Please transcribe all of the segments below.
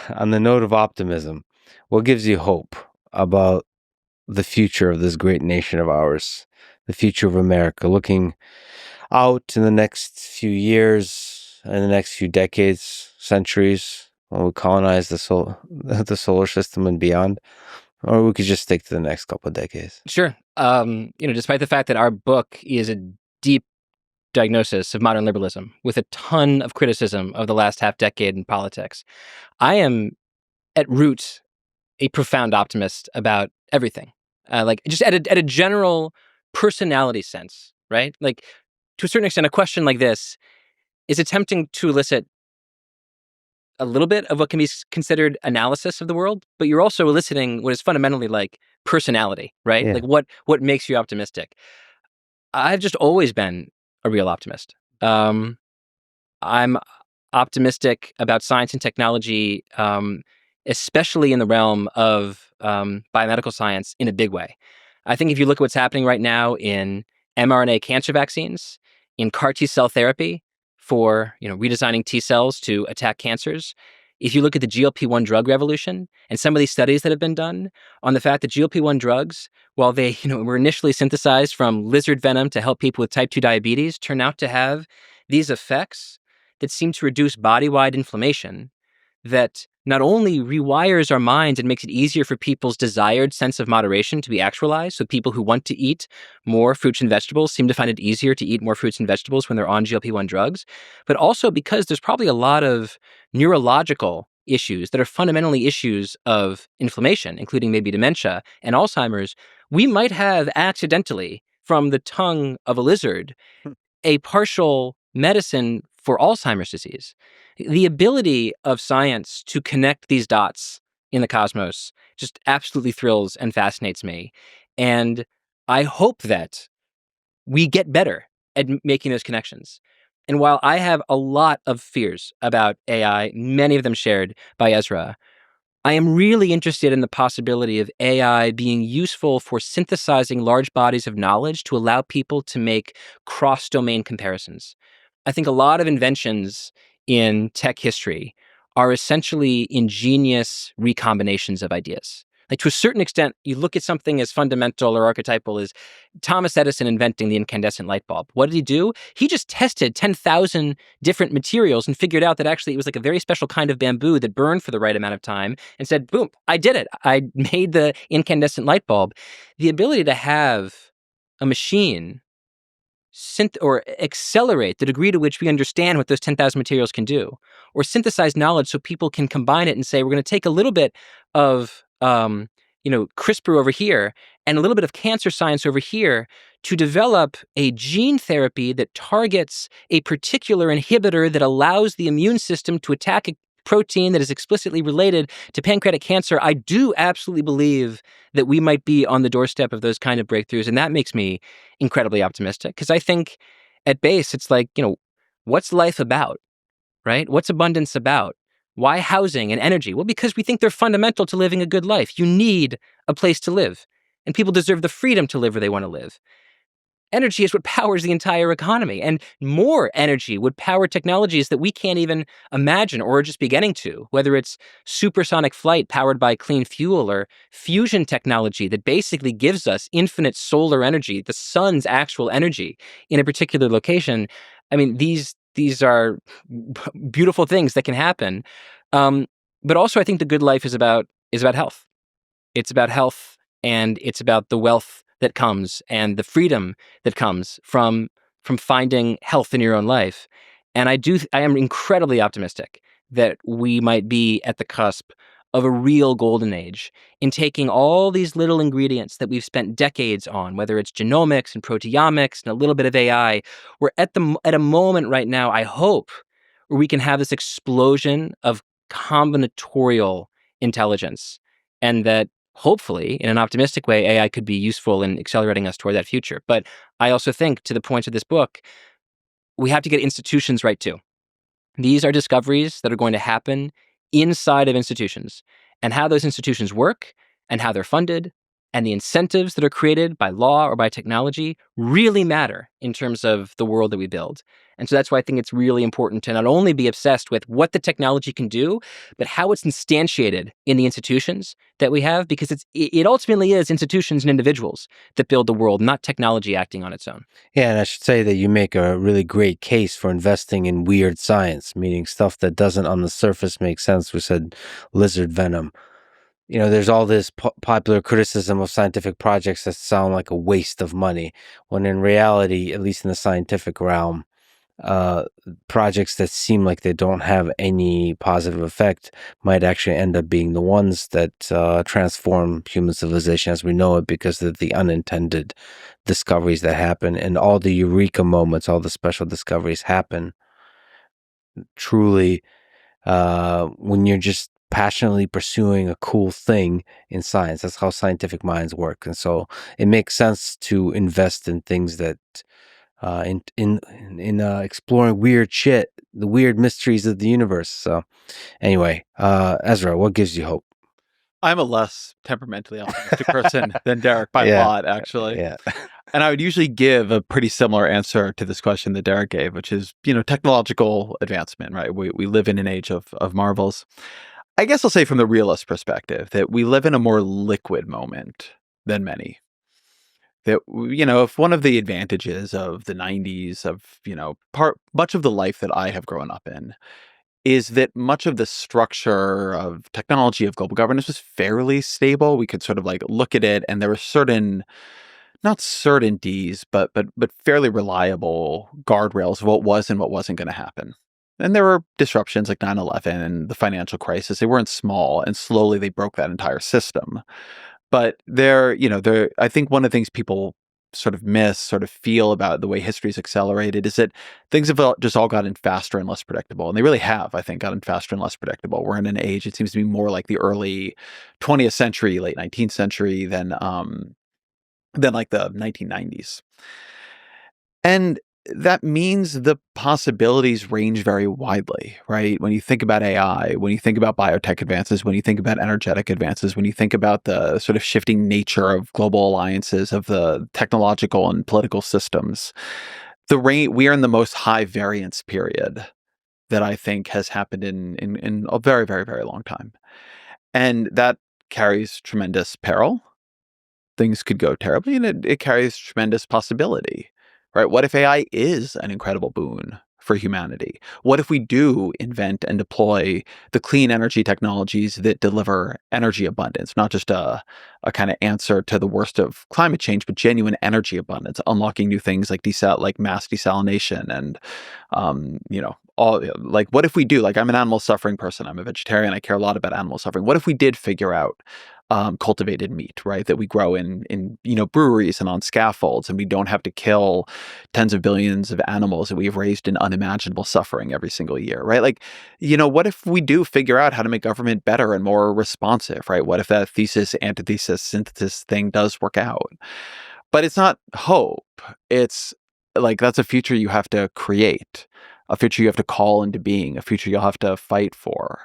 on the note of optimism, what gives you hope about the future of this great nation of ours, the future of America, looking out in the next few years, in the next few decades, centuries, when we colonize the solar system and beyond? Or we could just stick to the next couple of decades. Sure. Despite the fact that our book is a deep diagnosis of modern liberalism with a ton of criticism of the last half decade in politics, I am at root a profound optimist about everything. Like just at a general personality sense, right? Like to a certain extent, a question like this is attempting to elicit a little bit of what can be considered analysis of the world, but you're also eliciting what is fundamentally like personality, right? Yeah. Like what makes you optimistic. I've just always been a real optimist. I'm optimistic about science and technology, especially in the realm of biomedical science in a big way. I think if you look at what's happening right now in mRNA cancer vaccines, in CAR T cell therapy for redesigning T cells to attack cancers, if you look at the GLP-1 drug revolution and some of these studies that have been done on the fact that GLP-1 drugs, while they were initially synthesized from lizard venom to help people with type 2 diabetes, turn out to have these effects that seem to reduce body-wide inflammation that not only rewires our minds and makes it easier for people's desired sense of moderation to be actualized. So people who want to eat more fruits and vegetables seem to find it easier to eat more fruits and vegetables when they're on GLP-1 drugs, but also because there's probably a lot of neurological issues that are fundamentally issues of inflammation, including maybe dementia and Alzheimer's. We might have accidentally, from the tongue of a lizard, a partial medicine for Alzheimer's disease. The ability of science to connect these dots in the cosmos just absolutely thrills and fascinates me. And I hope that we get better at making those connections. And while I have a lot of fears about AI, many of them shared by Ezra, I am really interested in the possibility of AI being useful for synthesizing large bodies of knowledge to allow people to make cross-domain comparisons. I think a lot of inventions in tech history are essentially ingenious recombinations of ideas. Like to a certain extent, you look at something as fundamental or archetypal as Thomas Edison inventing the incandescent light bulb. What did he do? He just tested 10,000 different materials and figured out that actually it was like a very special kind of bamboo that burned for the right amount of time and said, boom, I did it. I made the incandescent light bulb. The ability to have a machine or accelerate the degree to which we understand what those 10,000 materials can do, or synthesize knowledge so people can combine it and say, we're going to take a little bit of CRISPR over here and a little bit of cancer science over here to develop a gene therapy that targets a particular inhibitor that allows the immune system to attack a protein that is explicitly related to pancreatic cancer. I do absolutely believe that we might be on the doorstep of those kind of breakthroughs. And that makes me incredibly optimistic because I think at base, it's like, what's life about, right? What's abundance about? Why housing and energy? Well, because we think they're fundamental to living a good life. You need a place to live, and people deserve the freedom to live where they want to live. Energy is what powers the entire economy, and more energy would power technologies that we can't even imagine or are just beginning to, whether it's supersonic flight powered by clean fuel or fusion technology that basically gives us infinite solar energy, the sun's actual energy in a particular location. I mean, these are beautiful things that can happen. But also I think the good life is about health. It's about health, and it's about the wealth that comes and the freedom that comes from finding health in your own life. And I am incredibly optimistic that we might be at the cusp of a real golden age in taking all these little ingredients that we've spent decades on, whether it's genomics and proteomics and a little bit of AI. We're at a moment right now, I hope, where we can have this explosion of combinatorial intelligence, and that hopefully, in an optimistic way, AI could be useful in accelerating us toward that future. But I also think, to the point of this book, we have to get institutions right too. These are discoveries that are going to happen inside of institutions, and how those institutions work and how they're funded and the incentives that are created by law or by technology really matter in terms of the world that we build. And so that's why I think it's really important to not only be obsessed with what the technology can do, but how it's instantiated in the institutions that we have, because it ultimately is institutions and individuals that build the world, not technology acting on its own. Yeah, and I should say that you make a really great case for investing in weird science, meaning stuff that doesn't on the surface make sense. We said lizard venom. There's all this popular criticism of scientific projects that sound like a waste of money, when in reality, at least in the scientific realm, projects that seem like they don't have any positive effect might actually end up being the ones that transform human civilization as we know it, because of the unintended discoveries that happen, and all the eureka moments, all the special discoveries happen truly when you're just passionately pursuing a cool thing in science. That's how scientific minds work. And so it makes sense to invest in things that in exploring weird shit, the weird mysteries of the universe. So anyway, Ezra, what gives you hope? I'm a less temperamentally optimistic person than Derek by a lot, actually. Yeah. And I would usually give a pretty similar answer to this question that Derek gave, which is, technological advancement, right? We live in an age of marvels. I guess I'll say from the realist perspective that we live in a more liquid moment than many. That, if one of the advantages of the 90s, of, much of the life that I have grown up in, is that much of the structure of technology, of global governance, was fairly stable. We could sort of like look at it, and there were certain, not certainties, but fairly reliable guardrails of what was and what wasn't going to happen. And there were disruptions like 9/11 and the financial crisis. They weren't small, and slowly they broke that entire system. But I think one of the things people sort of feel about the way history's accelerated is that things have just all gotten faster and less predictable. And they really have, I think, gotten faster and less predictable. We're in an age, it seems to be more like the early 20th century, late 19th century than like the 1990s. And that means the possibilities range very widely, right? When you think about AI, when you think about biotech advances, when you think about energetic advances, when you think about the sort of shifting nature of global alliances, of the technological and political systems, we are in the most high variance period that I think has happened in a very, very, very long time. And that carries tremendous peril. Things could go terribly, and it carries tremendous possibility. Right? What if AI is an incredible boon for humanity? What if we do invent and deploy the clean energy technologies that deliver energy abundance, not just a kind of answer to the worst of climate change, but genuine energy abundance, unlocking new things like mass desalination and, what if we do, like, I'm an animal suffering person, I'm a vegetarian, I care a lot about animal suffering. What if we did figure out cultivated meat, right? That we grow in breweries and on scaffolds, and we don't have to kill tens of billions of animals that we've raised in unimaginable suffering every single year, right? Like, what if we do figure out how to make government better and more responsive, right? What if that thesis, antithesis, synthesis thing does work out? But it's not hope. It's like, that's a future you have to create, a future you have to call into being, a future you'll have to fight for.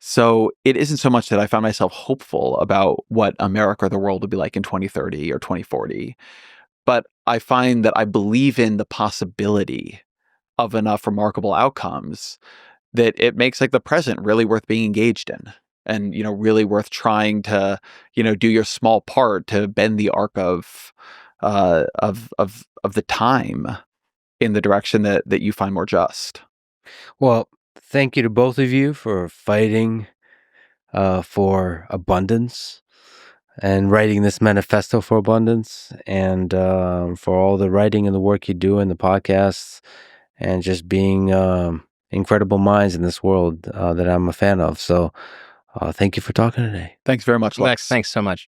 So it isn't so much that I found myself hopeful about what America or the world would be like in 2030 or 2040, but I find that I believe in the possibility of enough remarkable outcomes that it makes like the present really worth being engaged in, and really worth trying to do your small part to bend the arc of the time in the direction that you find more just. Well, thank you to both of you for fighting for abundance and writing this manifesto for abundance, and for all the writing and the work you do in the podcasts, and just being incredible minds in this world that I'm a fan of. So thank you for talking today. Thanks very much, Lex. Thanks so much.